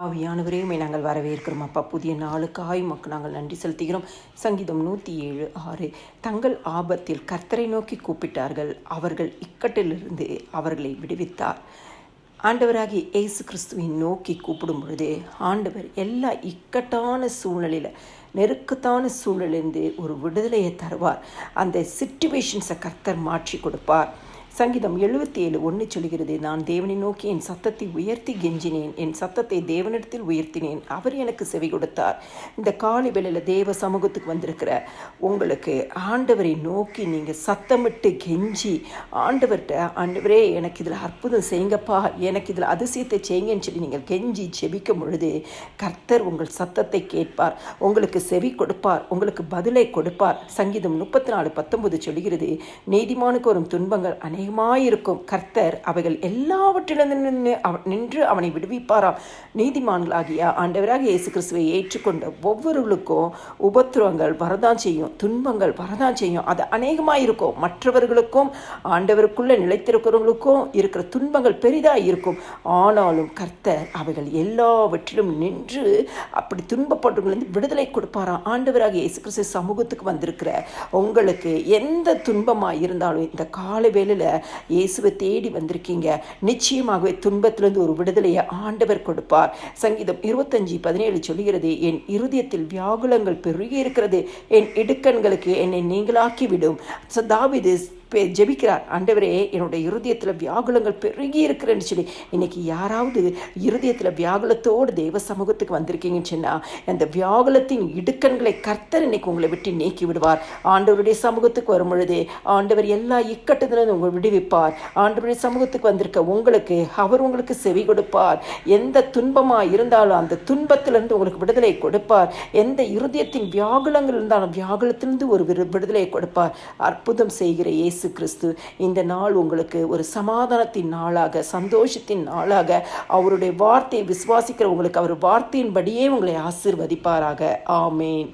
ஆவியானவரே நாங்கள் வரவேற்கிறோம் அப்பா. புதிய நாளுக்காய் உமக்கு நாங்கள் நன்றி செலுத்துகிறோம். சங்கீதம் 107:6. தங்கள் ஆபத்தில் கர்த்தரை நோக்கி கூப்பிட்டார்கள், அவர்கள் இக்கட்டிலிருந்து அவர்களை விடுவித்தார். ஆண்டவராகிய இயேசு கிறிஸ்துவை நோக்கி கூப்பிடும் பொழுது ஆண்டவர் எல்லா இக்கட்டான சூழ்நிலையில், நெருக்கத்தான சூழ்நிலையிலிருந்து ஒரு விடுதலையை தருவார். அந்த சிச்சுவேஷன்ஸை கர்த்தர் மாற்றி கொடுப்பார். சங்கீதம் 77:1 சொல்கிறது, நான் தேவனை நோக்கி என் சத்தத்தை உயர்த்தி கெஞ்சினேன், என் சத்தத்தை தேவனிடத்தில் உயர்த்தினேன், அவர் எனக்கு செவி கொடுத்தார். இந்த காலை வேளையில் தேவ சமூகத்துக்கு வந்திருக்கிற உங்களுக்கு ஆண்டவரை நோக்கி நீங்கள் சத்தமிட்டு கெஞ்சி ஆண்டவர்கிட்ட, ஆண்டவரே எனக்கு இதில் அற்புதம் செய்யுங்கப்பா, எனக்கு இதில் அதிசயத்தை செய்யுங்கன்னு சொல்லி நீங்கள் கெஞ்சி செபிக்கும் பொழுது கர்த்தர் உங்கள் சத்தத்தை கேட்பார், உங்களுக்கு செவி கொடுப்பார், உங்களுக்கு பதிலை கொடுப்பார். சங்கீதம் 34:19 சொல்கிறது, நீதிமானுக்கு வரும் துன்பங்கள் அநேகமாயிருக்கும், கர்த்தர் அவைகள் எல்லாவற்றிலிருந்து நின்று அவனை விடுவிப்பாராம். நீதிமான்களாகிய ஆண்டவராக இயேசு கிறிஸ்துவை ஏற்றுக்கொண்ட ஒவ்வொருவர்களுக்கும் உபத்திரவங்கள் வரதான் செய்யும், துன்பங்கள் வரதான் செய்யும். அது அநேகமாயிருக்கும். மற்றவர்களுக்கும் ஆண்டவருக்குள்ளே நிலைத்திருக்கிறவங்களுக்கும் இருக்கிற துன்பங்கள் பெரிதாக இருக்கும். ஆனாலும் கர்த்தர் அவைகள் எல்லாவற்றிலும் நின்று அப்படி துன்பப்பட்டவர்களிருந்து விடுதலை கொடுப்பாராம். ஆண்டவராக இயேசு கிறிஸ்து சமூகத்துக்கு வந்திருக்கிற உங்களுக்கு எந்த துன்பமாக இருந்தாலும் இந்த காலை வேளையில் இயேசுவை தேடி வந்திருக்கீங்க, நிச்சயமாகவே துன்பத்திலிருந்து ஒரு விடுதலையை ஆண்டவர் கொடுப்பார். சங்கீதம் 25:17 சொல்கிறது, என் இருதயத்தில் வியாகுலங்கள் பெருகி இருக்கிறது, என் இடுக்கண்களுக்கு என்னை நீங்களாக்கி விடும். தாவீது ஜெபிக்கிறார், ஆண்டவரே என்னுடைய இருதயத்தில் வியாகுலங்கள் பெருகி இருக்கிறேன்னு சொல்லி. இன்னைக்கு யாராவது இருதயத்தில் வியாகுலத்தோடு தேவ சமூகத்துக்கு வந்திருக்கீங்கன்னு சொன்னால் அந்த வியாகுலத்தின் இடுக்கண்களை கர்த்தர் இன்னைக்கு உங்களை விட்டு நீக்கி விடுவார். ஆண்டவருடைய சமூகத்துக்கு வரும் பொழுது ஆண்டவர் எல்லா இக்கட்டுதலும் உங்களை விடுவிப்பார். ஆண்டவருடைய சமூகத்துக்கு வந்திருக்க உங்களுக்கு அவர் உங்களுக்கு செவி கொடுப்பார். எந்த துன்பமாக இருந்தாலும் அந்த துன்பத்திலிருந்து உங்களுக்கு விடுதலை கொடுப்பார். எந்த இருதயத்தின் வியாகுலங்கள் இருந்தாலும் வியாகுலத்திலிருந்து ஒரு விடுதலையை கொடுப்பார். அற்புதம் செய்கிற இயேசு கிறிஸ்து இந்த நாள் உங்களுக்கு ஒரு சமாதானத்தின் நாளாக, சந்தோஷத்தின் நாளாக, அவருடைய வார்த்தையை விசுவாசிக்கிற உங்களுக்கு அவர் வார்த்தையின்படியே உங்களை ஆசீர்வதிப்பாராக. ஆமேன்.